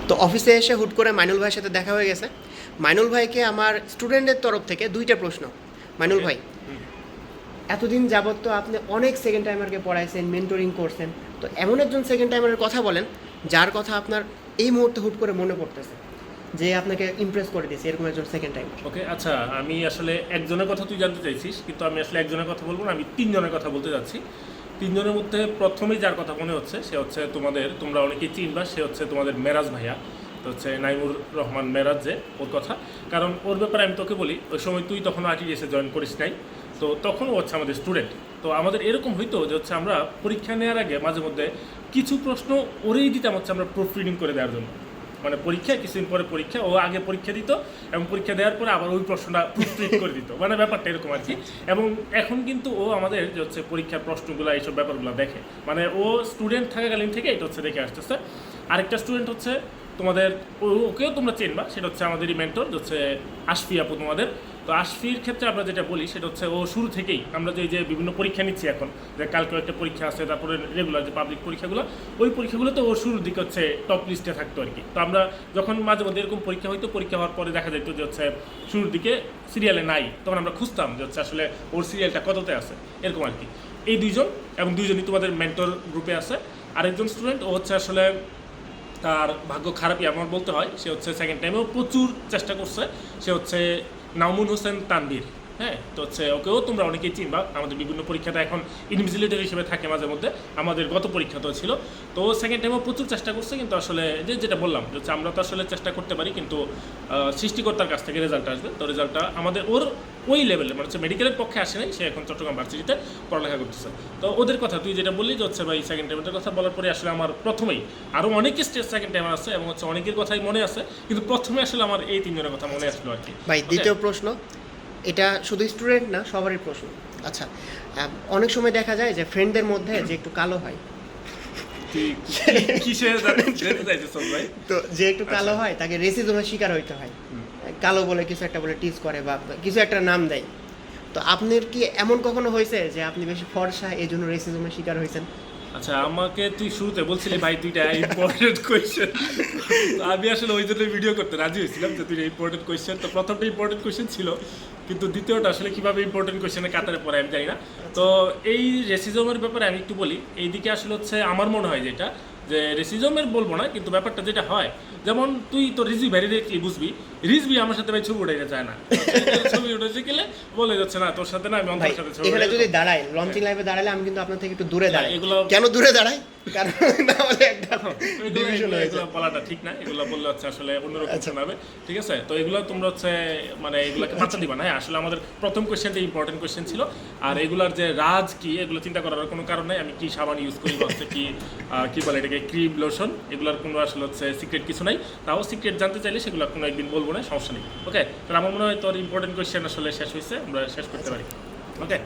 তো অফিসে এসে হুট করে মাইনুল ভাইয়ের সাথে দেখা হয়ে গেছে। মাইনুল ভাইকে আমার স্টুডেন্টের তরফ থেকে 2টা প্রশ্ন। মাইনুল ভাই, এতদিন যাবত তো আপনি অনেক সেকেন্ড টাইমারকে পড়াইছেন, মেন্টরিং করছেন, তো এমন একজন সেকেন্ড টাইমারের কথা বলেন যার কথা আপনার এই মুহূর্তে হুট করে মনে পড়তেছে, যে আপনাকে ইমপ্রেস করে দিয়েছে, এরকম একজন সেকেন্ড টাইমার। ওকে, আচ্ছা, আমি আসলে একজনের কথা তুই জানতে চাইছিস, কিন্তু আমি আসলে একজনের কথা বলবো না, আমি 3 জনের কথা বলতে যাচ্ছি। 3 জনের মধ্যে প্রথমেই যার কথা মনে হচ্ছে সে হচ্ছে তোমরা অনেকেই চিনবা, সে হচ্ছে তোমাদের মেরাজ ভাইয়া। তো হচ্ছে নাইমুর রহমান মেরাজ, যে ওর কথা, কারণ ওর ব্যাপারে আমি তোকে বলি, ওই সময় তুই তখন আরটিডিএসে জয়েন করিস নাই, তো তখন ও হচ্ছে আমাদের স্টুডেন্ট। তো আমাদের এরকম হইতো যে হচ্ছে আমরা পরীক্ষা নেওয়ার আগে মাঝে মধ্যে কিছু প্রশ্ন ওরেই দিতাম হচ্ছে আমরা প্রুফ রিডিং করে দেওয়ার জন্য। মানে পরীক্ষা কিছুদিন পরে পরীক্ষা, ও আগে পরীক্ষা দিত এবং পরীক্ষা দেওয়ার পরে আবার ওই প্রশ্নটা প্রুফ রিড করে দিত, মানে ব্যাপারটা এরকম আর কি। এবং এখন কিন্তু ও আমাদের যে হচ্ছে পরীক্ষার প্রশ্নগুলো এইসব ব্যাপারগুলো দেখে, মানে ও স্টুডেন্ট থাকাকালীন থেকে এটা হচ্ছে দেখে আসতেছে। আরেকটা স্টুডেন্ট হচ্ছে তোমাদের, ওকেও তোমরা চেনবা, সেটা হচ্ছে আমাদেরই মেন্টর, হচ্ছে আশফি আপু তোমাদের। তো আশফির ক্ষেত্রে আমরা যেটা বলি সেটা হচ্ছে ও শুরু থেকেই, আমরা যে বিভিন্ন পরীক্ষা নিচ্ছি এখন, যে কালকেও একটা পরীক্ষা আছে, তারপরে রেগুলার যে পাবলিক পরীক্ষাগুলো, ওই পরীক্ষাগুলোতে ও শুরুর দিকে হচ্ছে টপ লিস্টে থাকতো আর কি। তো আমরা যখন মাঝে মধ্যে এরকম পরীক্ষা হইতো, পরীক্ষা হওয়ার পরে দেখা যেত যে হচ্ছে শুরুর দিকে সিরিয়ালে নাই, তখন আমরা খুঁজতাম যে হচ্ছে আসলে ওর সিরিয়ালটা কততে আছে, এরকম আর কি। এই 2জন, এবং 2জনই তোমাদের মেন্টর গ্রুপে আছে। আরেকজন স্টুডেন্ট, ও হচ্ছে আসলে তার ভাগ্য খারাপই আমার বলতে হয়, সে হচ্ছে সেকেন্ড টাইমেও প্রচুর চেষ্টা করছে, সে হচ্ছে নাওমুন হোসেন তানভীর। হ্যাঁ, তো হচ্ছে ওকেও তোমরা অনেকেই চিনবা, আমাদের বিভিন্ন পরীক্ষাতে এখন ইনভিজিলেটর হিসেবে থাকে মাঝে মধ্যে, আমাদের গত পরীক্ষাতেও ছিল। তো সেকেন্ড টাইমেও প্রচুর চেষ্টা করছে, কিন্তু আসলে যেটা বললাম যে হচ্ছে আমরা তো আসলে চেষ্টা করতে পারি, কিন্তু সৃষ্টিকর্তার কাছ থেকে রেজাল্ট আসবে। তো রেজাল্টটা আমাদের ওর ওই লেভেলে, মানে হচ্ছে মেডিকেলের পক্ষে আসে নাই, সে এখন চট্টগ্রাম ভার্সিটিতে পড়ালেখা করতেছে। তো ওদের কথা তুই যেটা বললি যে হচ্ছে ভাই সেকেন্ড টাইমের কথা বলার পরে আসলে আমার প্রথমেই, আরও অনেকে স্টেজ সেকেন্ড টাইমার আছে এবং হচ্ছে অনেকের কথাই মনে আছে, কিন্তু প্রথমে আসলে আমার এই 3জনের কথা মনে আসলো আর কি। ভাই, দ্বিতীয় প্রশ্ন, এটা শুধু স্টুডেন্ট না, সবারই প্রশ্ন। আচ্ছা, অনেক সময় দেখা যায় যে ফ্রেন্ডদের মধ্যে যে একটু কালো হয়, তো যে একটু কালো হয় তাকে রেসিজমের শিকার হইতে হয়, কালো বলে কিছু একটা বলে টিজ করে বা কিছু একটা নাম দেয়। তো আপনার কি এমন কখনো হয়েছে যে আপনি বেশি ফর্সা, এই জন্য রেসিজমের শিকার হয়েছেন? আচ্ছা, আমাকে তুই শুরুতে বলছিলি ভাই 2টা ইম্পর্টেন্ট কোয়েশ্চেন, আমি আসলে ওই জন্য ভিডিও করতে রাজি হয়েছিলাম যে 2টা ইম্পর্টেন্ট কোয়েশ্চেন। তো প্রথমটা ইম্পর্টেন্ট কোয়েশ্চেন ছিল, কিন্তু দ্বিতীয়টা আসলে কীভাবে ইম্পর্টেন্ট কোয়েশ্চেনে কাতারে পড়ে আমি জানি না। তো এই রেসিজমের ব্যাপারে আমি একটু বলি, এইদিকে আসলে হচ্ছে আমার মনে হয় যেটা, যে রেসিজমের বলবো না, কিন্তু ব্যাপারটা যেটা হয়, যেমন তুই তো রিজভি ভ্যারিডে কি বুঝবি, রিজভি আমার সাথে ভাই ছবি উঠাইতে চায় না, ছবি উঠেছে গেলে বলে যাচ্ছে না তোর সাথে না, আমি অন্তরের সাথে ছবি। এখানে যদি দাঁড়াই, লঞ্চিং লাইভে দাঁড়ালে আমি কিন্তু আপনার থেকে একটু দূরে দাঁড়াই। এগুলো কেন দূরে দাঁড়াই? কারণ না হলে একটা ডিভিশন হয়ে যায়। এগুলো বলাটা ঠিক না, এগুলো বললে হচ্ছে আসলে অন্যরকম শোনাবে, ঠিক আছে? তো এগুলো তোমরা হচ্ছে মানে এগুলোকে পাত্তা দিবা না। হ্যাঁ, আসলে আমাদের প্রথম কোয়েশ্চেনটা ইম্পর্টেন্ট কোয়েশ্চেন ছিল, আর এগুলার যে রাজ কি, এগুলো চিন্তা করার কোনো কারণ নেই। আমি কি সাবান ইউজ করি, হচ্ছে কি বলে এটাকে, ক্রিম, লোশন, এগুলোর কোনো আসলে হচ্ছে সিক্রেট কিছু নাই। তাও সিক্রেট জানতে চাইলে সেগুলো কোনো একদিন বলবো না, সমস্যা নেই। ওকে, তাহলে আমার মনে হয় তোর ইম্পর্টেন্ট কোয়েশ্চেন আসলে শেষ হয়েছে, আমরা শেষ করতে পারি। ওকে।